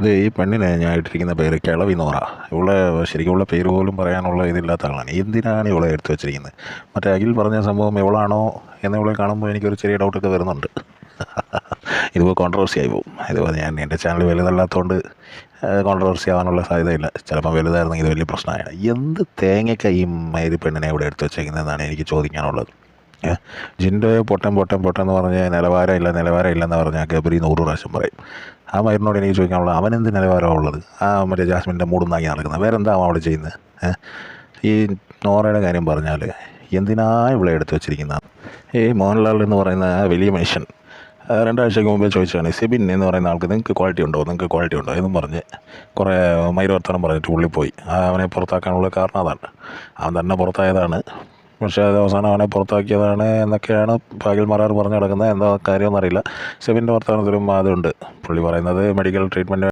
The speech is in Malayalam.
ഇത് ഈ പെണ്ണിനെ ഞാൻ ഇട്ടിരിക്കുന്ന പേര് കിളവി നോറ. ഇവളെ ശരിക്കും ഉള്ള പേര് പോലും പറയാനുള്ള ഇതില്ലാത്ത ആളാണ്. എന്തിനാണ് ഇവളെ എടുത്തു വെച്ചിരിക്കുന്നത്? മറ്റേ അഖിൽ പറഞ്ഞ സംഭവം ഇവളാണോ എന്ന് ഇവളെ കാണുമ്പോൾ എനിക്കൊരു ചെറിയ ഡൗട്ടൊക്കെ വരുന്നുണ്ട്. ഇതിപ്പോൾ കോൺട്രവേഴ്സി ആയി പോകും. ഇതിപ്പോൾ ഞാൻ എൻ്റെ ചാനൽ വലുതല്ലാത്തതുകൊണ്ട് കോൺട്രവേഴ്സി ആവാനുള്ള സാധ്യതയില്ല. ചിലപ്പോൾ വലുതായിരുന്നെങ്കിൽ ഇത് വലിയ പ്രശ്നമാണ്. എന്ത് തേങ്ങയ്ക്ക ഈ മൈരി പെണ്ണിനെ ഇവിടെ എടുത്തു വെച്ചേക്കുന്നതെന്നാണ് എനിക്ക് ചോദിക്കാനുള്ളത്. ജിൻഡോയെ പൊട്ടൻ പൊട്ടൻ പൊട്ടൻ എന്ന് പറഞ്ഞ് നിലവാരമില്ലെന്ന് പറഞ്ഞാൽ ഗബ്രി 100 പ്രാവശ്യം പറയും. ആ മരുന്നോട് എനിക്ക് ചോദിക്കാനുള്ളത്, അവനെന്ത് നിലവാരമാണ് ഉള്ളത്? മറ്റേ ജാസ്മിൻ്റെ മൂടും താങ്ങി നടക്കുന്നത്. വേറെ എന്താ അവൻ അവിടെ ചെയ്യുന്നത്? ഈ നോറയുടെ കാര്യം പറഞ്ഞാൽ എന്തിനാ ഇവിടെ എടുത്തു വെച്ചിരിക്കുന്നത്? ഈ മോഹൻലാൽ എന്ന് പറയുന്ന വലിയ മനുഷ്യൻ 2 ആഴ്ചയ്ക്ക് മുമ്പേ ചോദിച്ചതാണ്, സെബിൻ എന്ന് പറയുന്ന ആൾക്ക് നിങ്ങൾക്ക് ക്വാളിറ്റി ഉണ്ടോ എന്നും പറഞ്ഞ് കുറേ മൈരവർത്തനം പറഞ്ഞിട്ട് പുള്ളിപ്പോയി. അവനെ പുറത്താക്കാനുള്ള കാരണം അതാണ്. അവൻ തന്നെ പുറത്തായതാണ്. പക്ഷേ അത് അവസാനം അവനെ പുറത്താക്കിയതാണ് എന്നൊക്കെയാണ് പകൽമാരാർ പറഞ്ഞു നടക്കുന്നത്. എന്താ കാര്യമെന്നറിയില്ല. സെബിൻ്റെ വർത്തമാനത്തിലും അതുണ്ട്. പുള്ളി പറയുന്നത് മെഡിക്കൽ ട്രീറ്റ്മെൻറ്റ്